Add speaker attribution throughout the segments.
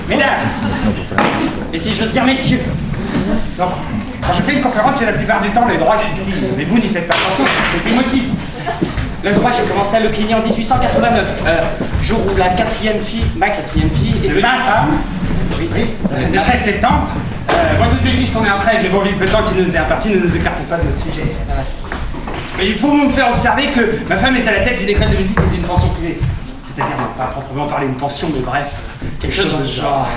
Speaker 1: Mesdames, et si j'ose dire messieurs, donc, quand je fais une conférence, c'est la plupart du temps le droit qui crie, mais vous n'y faites pas attention, c'est des motifs. Le droit, j'ai commencé à le cliner en 1889, jour où ma quatrième fille, est le oui, le 13 septembre. Moi, toutes les filles sont nées en 13, mais bon, vite le temps qui nous est imparti, ne nous écartons pas de notre sujet. Mais il faut me faire observer que ma femme est à la tête d'une école de musique et d'une pension privée. C'est-à-dire, non pas proprement parler d'une pension, mais bref, quelque chose dans ce genre.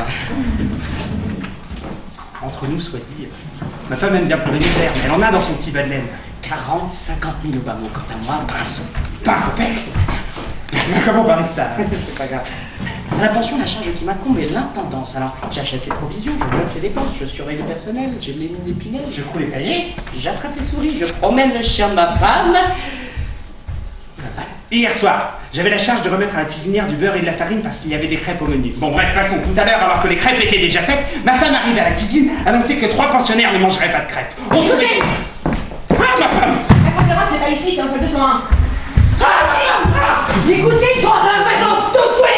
Speaker 1: Entre nous, soit dit, ma femme aime bien pleurer l'hiver, mais elle en a dans son petit bas de laine. 40, 50 000 au bas mot. Quant à moi, pas un copec. Comment parler de ça? C'est pas grave. À la pension, la charge qui m'incombe est l'intendance. Alors, j'achète les provisions, je note les dépenses, je surveille le personnel, je l'élimine des punaises, je coule les cahiers, j'attrape les souris, je promène le chien de ma femme. Hier soir, j'avais la charge de remettre à la cuisinière du beurre et de la farine parce qu'il y avait des crêpes au menu. Bon, bref, passons. Tout à l'heure, alors que les crêpes étaient déjà faites, ma femme arrive à la cuisine, annoncer que 3 pensionnaires ne mangeraient pas de crêpes. On se dit... Ah, ma femme!
Speaker 2: La conférence n'est pas ici, c'est en salle 201. Écoutez, tu rentres à la maison tout de suite.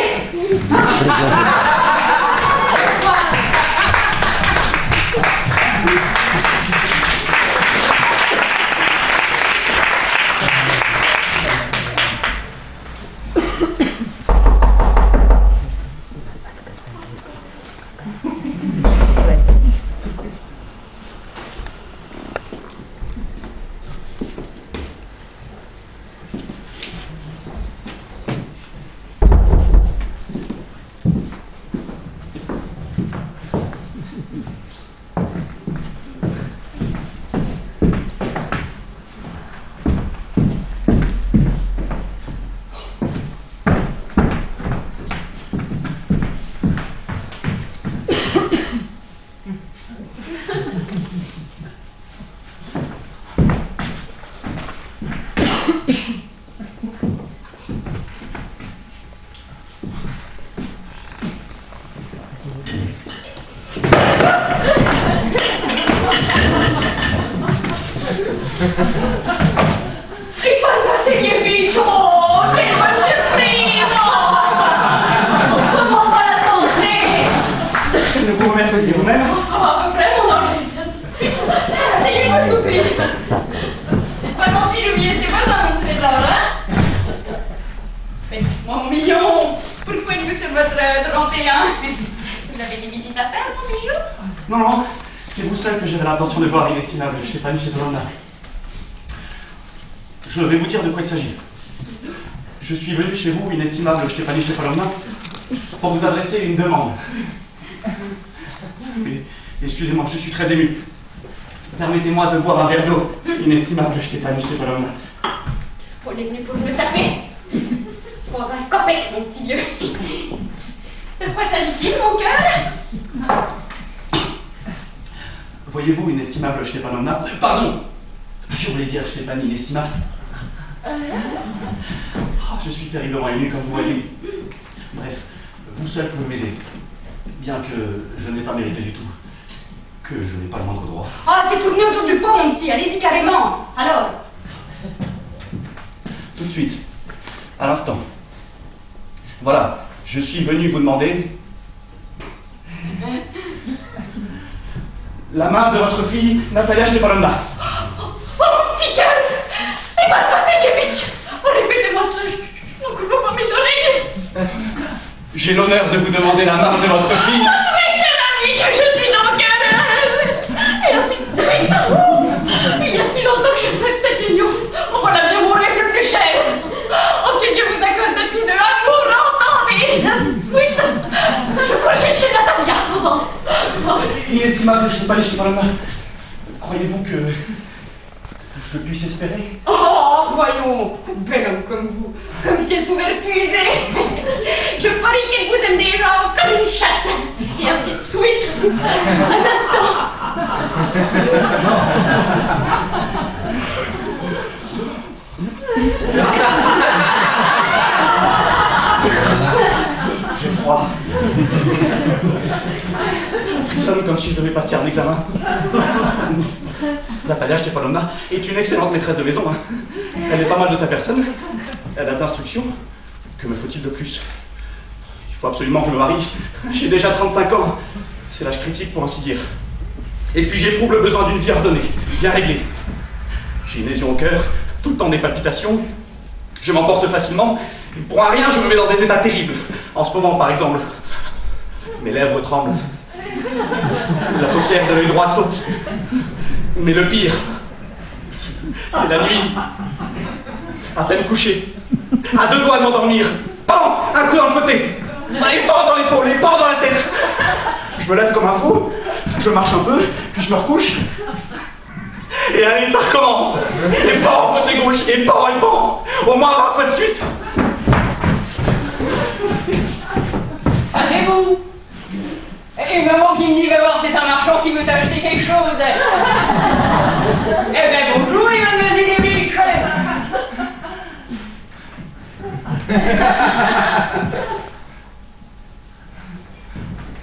Speaker 1: De voir inestimable, Stéphanie Chepolonna. Je vais vous dire de quoi il s'agit. Je suis venu chez vous, inestimable Stéphanie Chepolonna, pour vous adresser une demande. Excusez-moi, je suis très ému. Permettez-moi de boire un verre d'eau, inestimable Stéphanie Chepolonna.
Speaker 2: On est venu pour me taper. Pour un copec, mon petit vieux. De quoi s'agit-il, mon cœur?
Speaker 1: Voyez-vous, inestimable Stéphanonovna... Pardon! Je voulais dire Stéphanie, inestimable. Oh, je suis terriblement ému, comme vous voyez. Bref, vous seul pouvez m'aider. Bien que je n'ai pas mérité du tout. Que je n'ai pas le moindre droit.
Speaker 2: Ah, t'es tout venu autour du pot, mon petit. Allez-y carrément. Alors?
Speaker 1: Tout de suite. À l'instant. Voilà, je suis venu vous demander... la main de votre fille, Natalia Stepanovna.
Speaker 2: Oh, mon petit cœur! Et ma Stasekevitch! Oh, répétez-moi ça, je ne peux pas m'étonner.
Speaker 1: J'ai l'honneur de vous demander la main de votre fille.
Speaker 2: Oh, mais cher ami, que je suis dans le cœur! Et ainsi de suite. Il y a si longtemps que je souhaite cette union. On va la bien mourir le plus cher. Oh, que Dieu vous accorde de tout de l'amour, entendez! Et ainsi de suite. Je crois que je suis Natalia.
Speaker 1: Inestimable Stéphanie Chepolonna, croyez-vous que je puisse espérer?
Speaker 2: Oh, voyons, bel homme comme vous, comme si elle pouvait refuser. Je parie qu'elle vous aime déjà comme une chatte. Et ainsi de suite. Un instant.
Speaker 1: J'ai froid. Je frissonne comme si je devais passer un examen. Natalia Stepanovna est une excellente maîtresse de maison. Hein. Elle est pas mal de sa personne. Elle a d'instructions. Que me faut-il de plus? Il
Speaker 3: faut absolument que je me marie. J'ai déjà 35 ans. C'est l'âge critique pour ainsi dire. Et puis j'éprouve le besoin d'une vie ordonnée, bien réglée. J'ai une lésion au cœur, tout le temps des palpitations. Je m'emporte facilement. Pour un rien, je me mets dans des états terribles. En ce moment, par exemple, mes lèvres tremblent. La paupière de l'œil droit saute. Mais le pire, c'est la nuit. À peine couché, à 2 doigts de m'endormir. Pan! Un coup dans le côté. Les pans dans l'épaule, les pans dans la tête. Je me lève comme un fou. Je marche un peu, puis je me recouche. Et allez, ça recommence. Et pan, côté gauche, et pan. Au moins 20 fois de suite.
Speaker 2: Allez-vous. Et maman qui me dit, va voir, c'est un marchand qui veut t'acheter quelque chose. Eh ben bonjour, il va me dire des riches.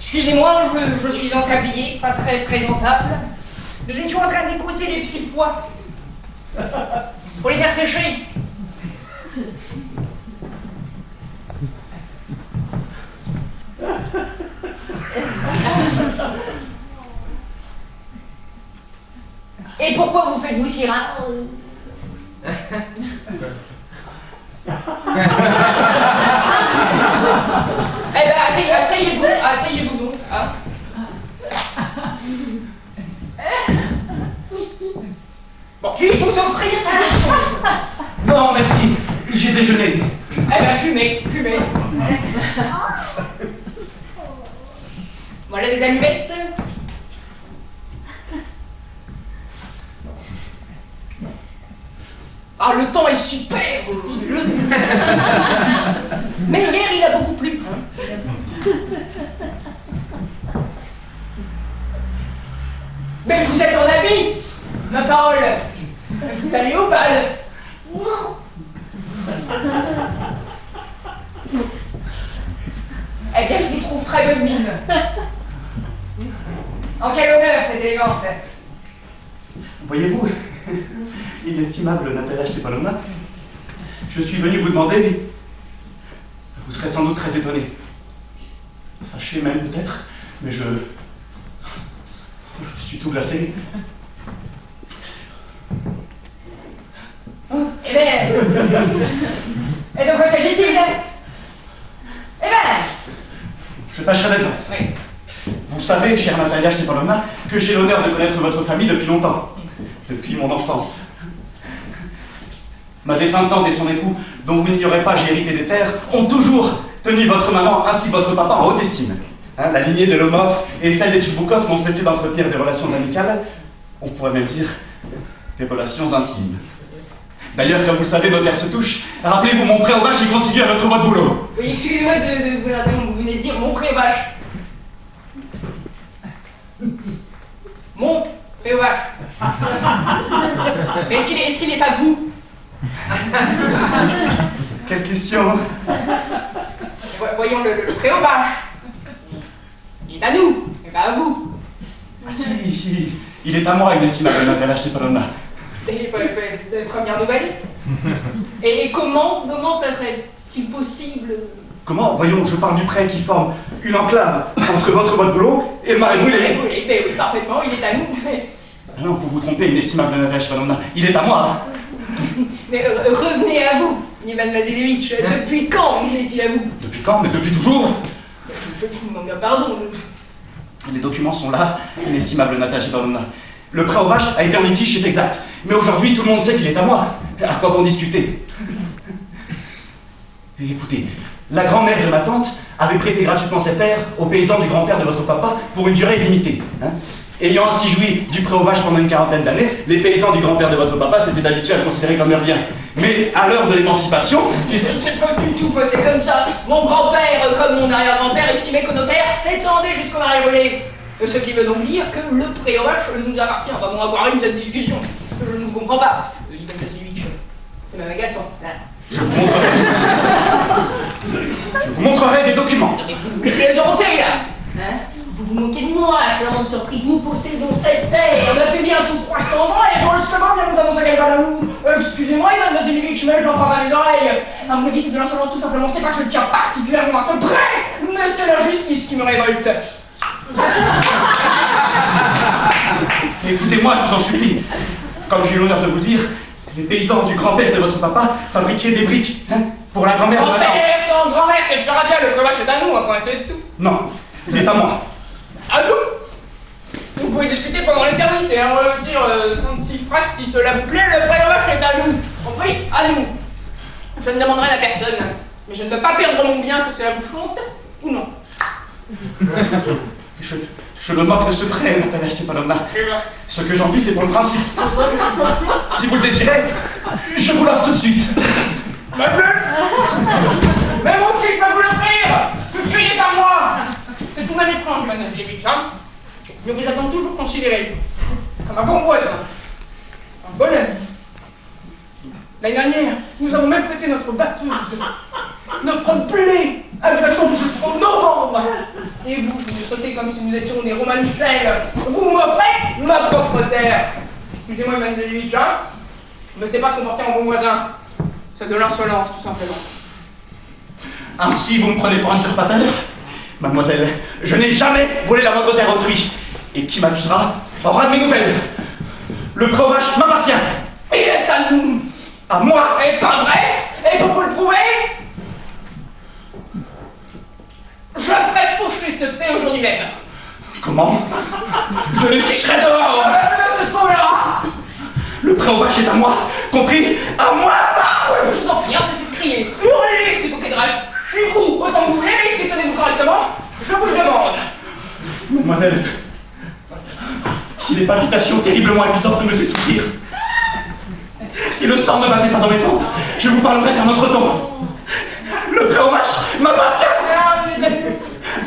Speaker 2: Excusez-moi, je suis en tablier, pas très présentable. Nous étions en train d'écouter les petits pois. Pour les faire sécher. Et pourquoi vous faites-vous si rare? Eh ben, asseyez-vous donc, hein. Bon, puis vous offrir
Speaker 3: Non, merci. J'ai déjeuné.
Speaker 2: Eh ben, fumez. Voilà des allumettes. Ah, le temps est super. Mais hier, il a beaucoup plu. Mais vous êtes en habit, ma parole. Vous allez au bal. Eh bien, je vous trouve très bonne mine. En quel honneur cette élégance.
Speaker 3: Voyez-vous, inestimable Natalia Stepanovna, je suis venu vous demander, vous serez sans doute très étonné, fâché même peut-être, mais je suis tout glacé.
Speaker 2: Eh bien, et donc, quoi s'agit-il? Eh bien,
Speaker 3: je tâcherai d'être bref.
Speaker 2: oui.
Speaker 3: Vous savez, chère Natalia Stepanovna, que j'ai l'honneur de connaître votre famille depuis longtemps, depuis mon enfance. Ma défunte tante et son époux, dont vous n'ignorez pas j'ai hérité des terres, ont toujours tenu votre maman ainsi votre papa en haute estime. La lignée de Lomov et celle des Tchouboukov n'ont cessé d'entretenir des relations amicales, on pourrait même dire des relations intimes. D'ailleurs, comme vous le savez, nos terres se touchent. Rappelez-vous mon pré aux vaches qui continue à votre votre boulot.
Speaker 2: Oui, excusez-moi de vous interrompre, vous venez de dire mon pré aux vaches. Mon pré aux vaches. Mais est-ce qu'il est à vous?
Speaker 3: Quelle question?
Speaker 2: Voyons le pré aux vaches. Il est à nous, et pas à vous.
Speaker 3: Il est à moi, inestimable Natalia Stepanovna.
Speaker 2: Et première nouvelle. Et comment ça serait-il possible?
Speaker 3: Comment? Voyons, je parle du pré qui forme une enclave entre votre boîte boulot et le marais brûlé.
Speaker 2: Oui, parfaitement, il est à nous.
Speaker 3: Non, vous vous trompez, inestimable Natalia Stepanovna. Il est à moi.
Speaker 2: Mais revenez à vous, Ivan Vasilievitch. Depuis quand est-il à vous?
Speaker 3: Depuis quand? Mais depuis toujours.
Speaker 2: Je vous demande bien pardon.
Speaker 3: Les documents sont là, inestimable Natalia Stepanovna. Le prêt aux vaches a été en litige, c'est exact. Mais aujourd'hui, tout le monde sait qu'il est à moi. À quoi bon discuter? Et écoutez, la grand-mère de ma tante avait prêté gratuitement ses terres aux paysans du grand-père de votre papa pour une durée illimitée. Ayant ainsi joui du prêt aux vaches pendant une quarantaine d'années, les paysans du grand-père de votre papa s'étaient habitués à le considérer comme leur bien. Mais à l'heure de l'émancipation...
Speaker 2: C'est pas du tout passé comme ça. Mon grand-père, comme mon arrière-grand-père, estimait que nos terres s'étendaient jusqu'au marais brûlé. Ce qui veut donc dire que le pré aux vaches nous appartient. Enfin bon, avoir une cette discussion. Je ne vous comprends pas. Ivan Vasilievitch, c'est même agaçant.
Speaker 3: Je vous montrerai des documents.
Speaker 2: Vous plaisantez là, hein? Vous vous moquez de moi, Florence Surprise, vous possédons cette terre. On a fait bien tout 300 ans et pour justement bien nous avons qu'elle va à nous. Excusez-moi, Ivan Vasilievitch, mais j'en prends pas les oreilles. À mon avis, c'est de l'insolence tout simplement, c'est pas que je tiens particulièrement à ce prêt, mais me révolte.
Speaker 3: Écoutez-moi, je vous en supplie. Comme j'ai eu l'honneur de vous dire, les paysans du grand-père de votre papa fabriquaient des briques, hein, pour la grand-mère de madame.
Speaker 2: Grand-père, ton grand-mère, c'est fera bien, le breuvage est à nous, enfin, c'est tout.
Speaker 3: Non, il est à moi.
Speaker 2: À nous? Vous pouvez discuter pendant l'éternité, hein, on va dire 36 phrases si cela vous plaît, le breuvage est à nous. Compris? À nous. Je ne demanderai à personne, mais je ne veux pas perdre mon bien, que cela vous chante, ou non?
Speaker 3: Je me moque de ce prêt, Natalia Stepanovna. Ce que j'en dis, c'est pour le principe. Si vous le désirez, je vous l'offre tout de suite.
Speaker 2: Mais mon fils va vous l'offrir! Tout de suite est à moi! C'est tout même étrange, Manasevich, hein? Je vous attends toujours considéré comme un bon voisin, un bon ami. L'année dernière, nous avons même fêté notre batteuse, notre plaie, avec la tombe jusqu'en novembre. Et vous sautez comme si nous étions des romanicelles. Vous m'offrez ma propre terre. Excusez-moi, Manasevich, hein? Ne me laissez pas comporter en bon voisin. C'est de l'insolence, tout simplement.
Speaker 3: Ainsi, vous me prenez pour un usurpateur? Mademoiselle, je n'ai jamais volé la moindre terre autrui. Et qui m'accusera aura de mes nouvelles. Le breuvage m'appartient.
Speaker 2: Il est à nous.
Speaker 3: À moi.
Speaker 2: Et pas vrai? Et pour vous le prouver, je ferai faucher ce fait aujourd'hui même.
Speaker 3: Comment? Je les ficherai dehors.
Speaker 2: Ce moment-là.
Speaker 3: Le breuvage est à moi, compris? À moi.
Speaker 2: Je vous en prie, c'est de crier. Hurlez, c'est pour qu'il reste chez vous. Autant que vous voulez, mais questionnez-vous correctement. Je vous le demande.
Speaker 3: Mademoiselle, si les palpitations terriblement amusantes me faisaient souffrir, si le sang ne battait pas dans mes tempes, je vous parlerai sur notre ton. Le breuvage m'appartient.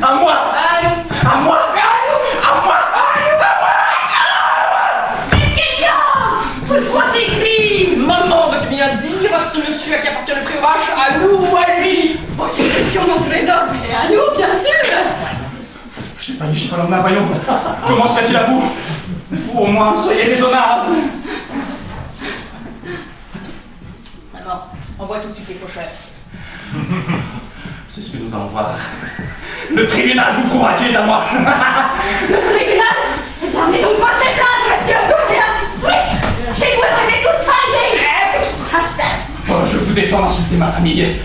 Speaker 3: À moi. À moi. À moi.
Speaker 2: Qu'est-ce qu'il y a? Pourquoi ces cris? Maman, veux-tu bien dire ce monsieur à qui appartient le breuvage, à nous ou à lui? Oh, quelle question notre trésor, mais à nous, bien sûr.
Speaker 3: Je n'ai pas dit, Stepanovna, voyons. Comment serait-il à vous? Ou au moins, soyez raisonnable.
Speaker 2: Alors, envoie tout de suite les pochettes.
Speaker 3: C'est ce que nous allons voir. Le tribunal vous prouvera qu'il est à moi.
Speaker 2: Le tribunal? Eh bien, mais donc portez plainte, monsieur. Oui, j'ai vous tous traqués.
Speaker 3: Oh, je vous défends d'insulter ma famille.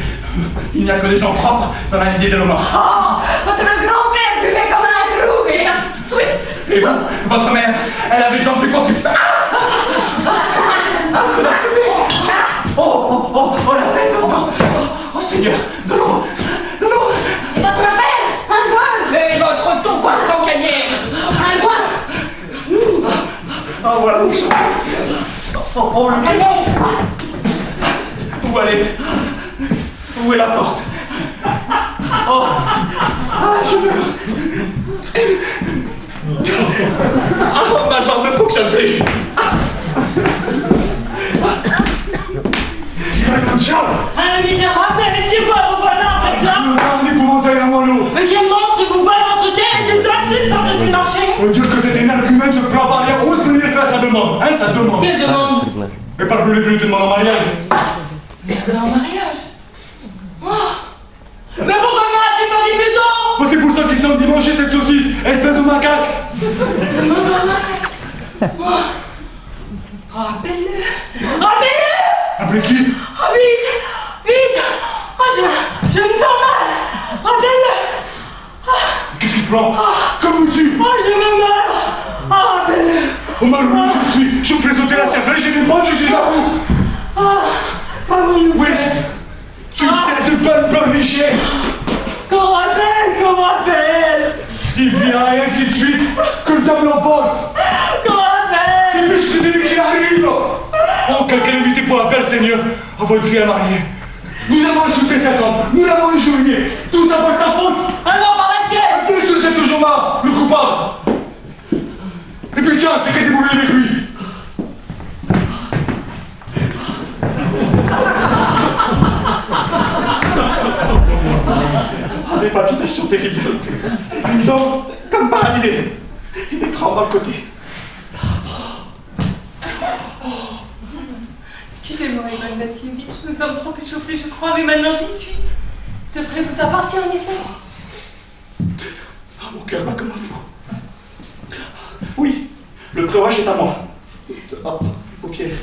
Speaker 3: Il n'y a que des gens propres dans la idée de l'homme.
Speaker 2: Oh, votre grand-père buvait comme un trou, et oui.
Speaker 3: Et vous, votre mère, elle avait des gens plus courtes. Oh, la tête, oh, Seigneur, de l'eau, de l'eau.
Speaker 2: Votre père, un doigt. Et votre ton poisson canière, un doigt.
Speaker 3: Oh, voilà où oh, le pied. Où allez? Où est la porte? Oh, je meurs. Oh, ma jambe fonctionne plus.
Speaker 4: Un misérable, laissez-moi vos voisins, faites là.
Speaker 5: Nous avons épouvanté à Moineau.
Speaker 4: Mais quel monstre vous voit votre terre et des taxes par-dessus le marché?
Speaker 5: On dit que c'est un argument se prend par les routes venir faire sa demande. Hein, sa demande.
Speaker 4: Quelle demande?
Speaker 5: Et pas que les demande en mariage.
Speaker 4: Mais en mariage? Oh. Mais pourquoi m'as-tu pas dit plus tôt?
Speaker 5: Oh, c'est pour ça qu'ils sont dimanchés cette saucisse, espèce de macaque.
Speaker 4: Appelle-le! Appelle-le!
Speaker 5: Appelez qui?
Speaker 4: Oh, vite! Vite! Oh, je me sens mal! Appelle-le!
Speaker 5: Qu'est-ce qu'il prend? Comme vous dites.
Speaker 4: Oh, je me meurs! Oh, appelle-le!
Speaker 5: Oh, malheureux, je suis. Je fais sauter la cervelle, j'ai des potes, je suis là.
Speaker 4: Oh, comment il
Speaker 5: Oui. Tu sais, de bonne pleurnicher.
Speaker 4: Qu'on rappelle!
Speaker 5: Il vient et ainsi de suite, que le diable l'emporte.
Speaker 4: Qu'on rappelle!
Speaker 5: Mais c'est lui qui arrive. Oh, quelqu'un invité pour appel, Seigneur, à votre fille à marier. Nous avons insulté cet homme, nous l'avons injurié. Tout ça pour ta faute.
Speaker 4: Ah non, par la tienne!
Speaker 5: Tous c'est toujours là, le coupable. Et puis tiens, c'est qu'à débrouiller avec lui.
Speaker 3: Des palpitations terribles. Amusant, comme paralysé. Et des crampes dans le côté.
Speaker 4: Excusez-moi, Ivan Vassilievitch, nous sommes trop échauffés, je crois, mais maintenant j'y suis. Ce prêt vous appartient en effet.
Speaker 3: cœur bat comme un fou. Oui, le préroche est à moi. Oh, paupières,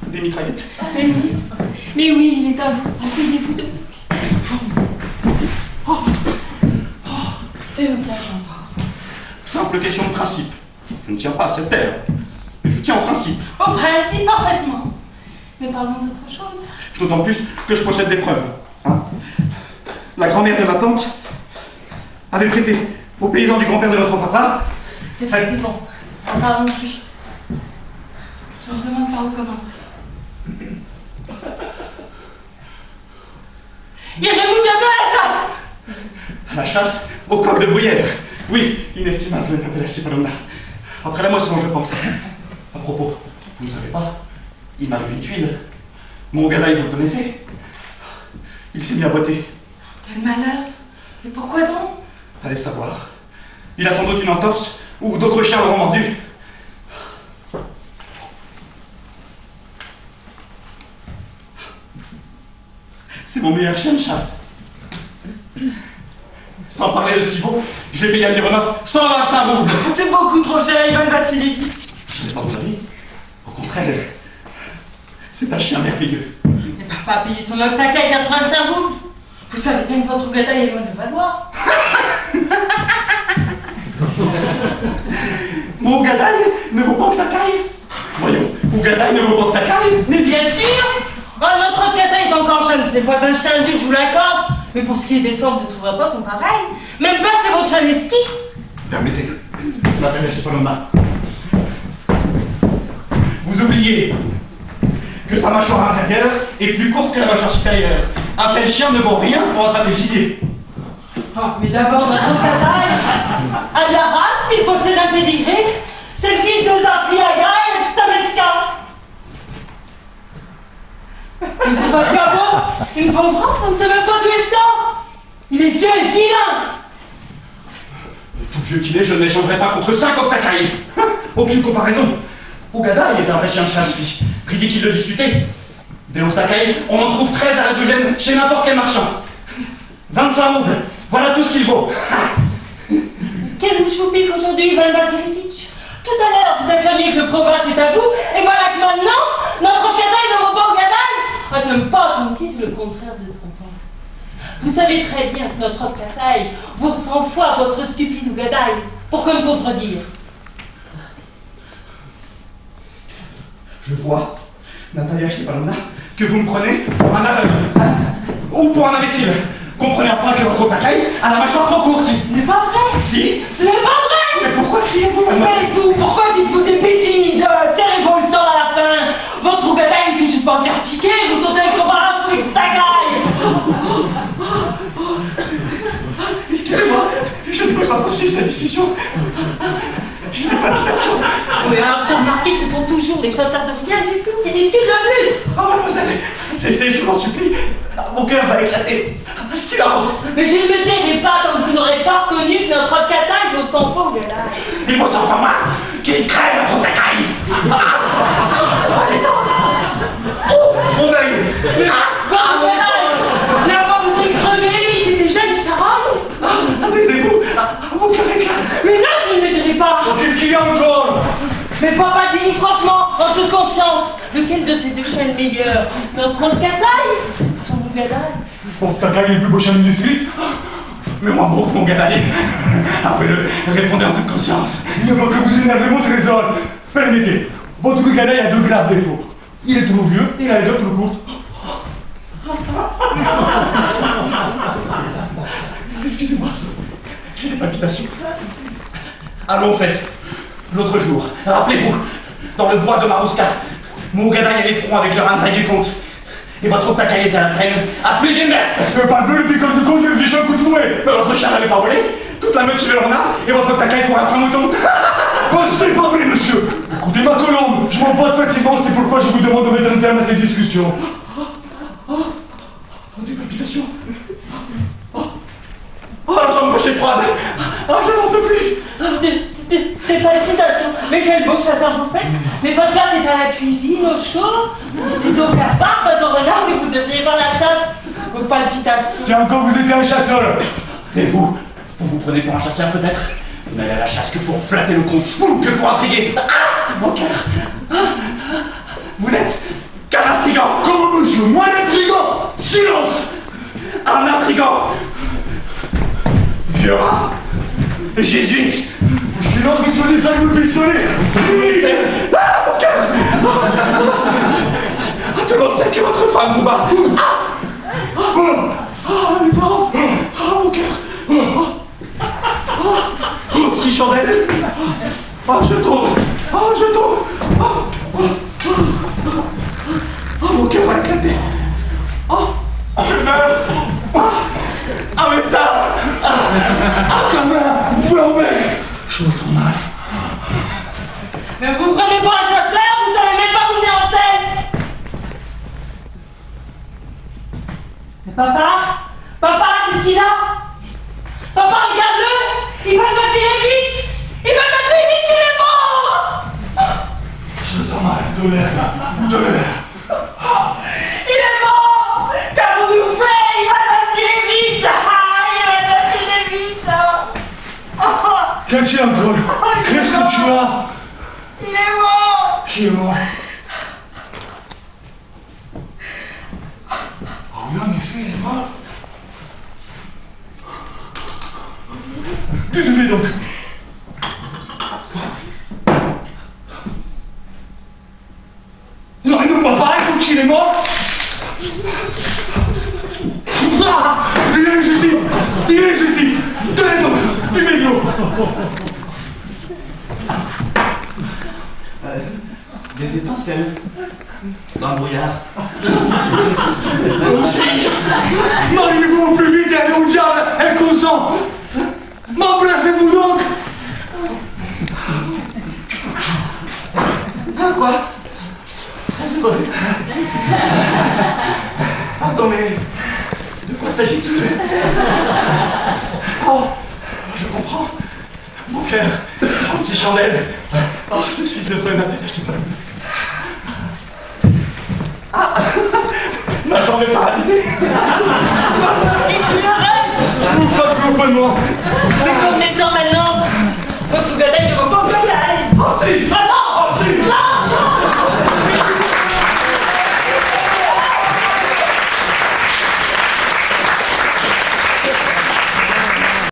Speaker 3: des mitraillettes.
Speaker 2: Mais oui, il est à vous. Asseyez-vous de... Fais une place, j'entends.
Speaker 3: Simple question de principe. Je ne tiens pas à cette terre, mais je tiens au principe.
Speaker 2: Au principe, parfaitement. Mais parlons d'autre chose.
Speaker 3: D'autant plus que je possède des preuves. Hein. La grand-mère de ma tante avait prêté aux paysans du grand-père de votre papa.
Speaker 2: Effectivement. En parlons plus. Je me demande par où commencer. Il y a de vous bientôt à la chasse.
Speaker 3: À la chasse au coq de bruyère. Oui, inestimable, Nathalie Stepanovna. Après la moisson, je pense. À propos, vous ne savez pas, il m'a vu une tuile. Mon gadaï, vous le connaissez? Il s'est mis à boiter.
Speaker 2: Quel malheur. Et pourquoi donc?
Speaker 3: Allez savoir. Il a sans doute une entorse, ou d'autres chiens l'auront mordu. C'est mon meilleur chien de chasse. Sans parler de si beau, je vais payer à Mironov 125 roubles.
Speaker 2: C'est beaucoup trop cher, Ivan Vassilevitch.
Speaker 3: Je n'ai pas vous avis. Au contraire, c'est un chien merveilleux.
Speaker 2: Mais papa a payé son autre sac à 85 roubles. Vous savez bien que votre gâteau est loin de valoir.
Speaker 3: Mon gadaï ne vaut pas que ça caille. Voyons, mon gadaï ne vaut pas que ça caille.
Speaker 2: Mais bien sûr. Notre gâteau est encore jeune, c'est pas un chien dur, je vous l'accorde. Mais pour ce qui est des formes, vous ne trouverez pas son pareil. Même pas chez votre Chaneski.
Speaker 3: Permettez, Nathalie Stepanovna. Vous oubliez que sa mâchoire inférieure est plus courte que la mâchoire supérieure. Un tel chien ne vaut rien pour attraper des gibier.
Speaker 2: Ah, mais d'abord, notre gâteau, à la race, il possède un pédigré. C'est le fils de Zapriaga et de Stameska. Il ne va pas bon, une bonne France, on ne sait même pas d'où il sort. Il est vieux et vilain.
Speaker 3: Tout vieux qu'il est, je ne l'échangerai pas contre 5 octacailles. Aucune comparaison. Ougada est un vrai chien de chasse, lui. Ridicule de discuter. Des octacailles, on en trouve 13 à la douzaine chez n'importe quel marchand. 25 roubles, voilà tout ce qu'il vaut.
Speaker 2: Quel choupique aujourd'hui, Ivan Vassilevitch. Tout à l'heure, vous avez jamais que le province est à vous, et voilà que maintenant, notre gadaï ne vaut pas au gadaï. Ah, je n'aime pas qu'on dise le contraire de ce qu'on pense. Vous savez très bien que notre gadaï vaut 100 fois votre stupide gadaï. Pourquoi me contredire?
Speaker 3: Je vois, Natalia Stepanovna, que vous me prenez pour un aveugle, hein, ou pour un imbécile. Comprenez enfin que votre octacaille a la mâchoire trop courte.
Speaker 2: Ce n'est pas vrai.
Speaker 3: Si.
Speaker 2: Ce n'est pas vrai.
Speaker 3: Mais pourquoi criez-vous,
Speaker 2: Faites-vous, pourquoi dites-vous des bêtises? Serrez-vous le temps à la fin. Votre gadaï ne fait juste pas faire piquer, vous sautez sur un truc de sagaille.
Speaker 3: Excusez-moi, je ne peux pas poursuivre cette discussion. Je n'ai pas de question.
Speaker 2: Mais alors, j'ai remarqué que ce sont toujours les chasseurs de rien du tout qui discutent le plus.
Speaker 3: Oh, mademoiselle, cessez, je vous en supplie. Mon cœur va éclater. Silence.
Speaker 2: Mais je ne me tairai pas tant que vous n'aurez pas reconnu que notre cacaille vaut 100 fois au gadaï.
Speaker 3: Il faut s'en faire mal, qu'il crève à son cacaille. Mon œil.
Speaker 2: Votre gadaï, là-bas vous êtes crevé, mais c'est déjà du charogne.
Speaker 3: Apaisez-vous, mon cœur éclate.
Speaker 2: Mais non, je ne me dirai pas.
Speaker 3: Qu'est-ce qu'il y a encore?
Speaker 2: Mais papa, dis-nous franchement, en toute conscience, lequel de ces deux chiens est le meilleur? Notre gadaï ou son gadaï?
Speaker 5: Bon, ta caille est le plus beau chien du district.
Speaker 3: Mais moi, mon gadaï. Appelez-le, répondez en toute conscience.
Speaker 5: Il ne faut que vous énervez mon trésor. Permettez, votre gadaï a 2 graves défauts. Il est trop vieux et il a les dents trop courtes.
Speaker 3: Excusez-moi, j'ai des palpitations. Allons, faites. L'autre jour, rappelez-vous, dans le bois de Marouska, mon gadaï avait front avec le rindrail du comte. Et votre octacaille était à la traîne, à plus d'une mètre.
Speaker 5: Je peux pas le bleu, picote du comte et le fiche un coup de fouet.
Speaker 3: Mais votre chien n'avait pas volé, toute la meute sur en a, et votre octacaille pour être un mouton.
Speaker 5: Oh, c'est pas vrai, monsieur. Écoutez ma colombe, je m'en passe facilement, c'est pourquoi je vous demande de mettre un terme à cette discussion.
Speaker 3: Des palpitations. Oh, la jambe gauche est froide. Oh, je n'en peux plus.
Speaker 2: C'est pas une citation, mais quel beau chasseur vous faites. Mais votre place est à la cuisine, au chaud. C'est au cafard, pas au renard, mais vous devriez voir la chasse. Vos palpitations.
Speaker 5: Si encore vous étiez un chasseur.
Speaker 3: Et vous prenez pour un chasseur peut-être? Vous n'allez à la chasse que pour flatter le compte fou, que pour intriguer. Ah, mon cœur. Vous n'êtes qu'un intrigant.
Speaker 5: Comment, monsieur? Moi, l'intrigant? Silence!
Speaker 3: Un intrigant. Violent. Jésus.
Speaker 5: Silence, vous sonnez ça avec le pistolet!
Speaker 3: Ah, mon cœur. Tout le monde sait que votre femme vous bat. Ah, mes parents. Ah, mon cœur. Oh, si chandelle. Oh, je tombe. Oh, je tombe. Oh, mon cœur va éclater. Oh, je meurs. Ah, mais ça.
Speaker 5: Sa main! Vous l'enlevez! Je me sens mal.
Speaker 4: Mais vous prenez pas un chasseur, vous savez même pas où c'est en scène. Mais papa, qu'est-ce qu'il a? Papa, regarde-le, il va me tirer vite, il est mort.
Speaker 5: Je me sens mal. Douleur.
Speaker 4: Il est mort. Qu'avons-nous fait? Il va me tirer vite.
Speaker 5: Qu'as-tu encore? Qu'est-ce que tu as?
Speaker 4: Il est mort.
Speaker 5: Qui est mort? Oh oui, en effet, il est mort. Dites-le donc. Non, il ne peut pas, il faut qu'il est mort. Il est justice. Tenez-donc, buvez-le.
Speaker 3: Des étincelles. Dans le brouillard.
Speaker 5: Mariez-vous au plus vite et allez au diable, inconscient. M'embrassez-vous donc.
Speaker 3: Quoi? Pardon, mais de quoi s'agit-il? Oh, je comprends. Mon cœur, petit chandelle. Oh, je suis heureux, ma belle. Ah, ma jambe est paralysée.
Speaker 4: Et tu arrêtes.
Speaker 5: Vous faites le bonnement.
Speaker 4: Mais comme maintenant, votre gadaille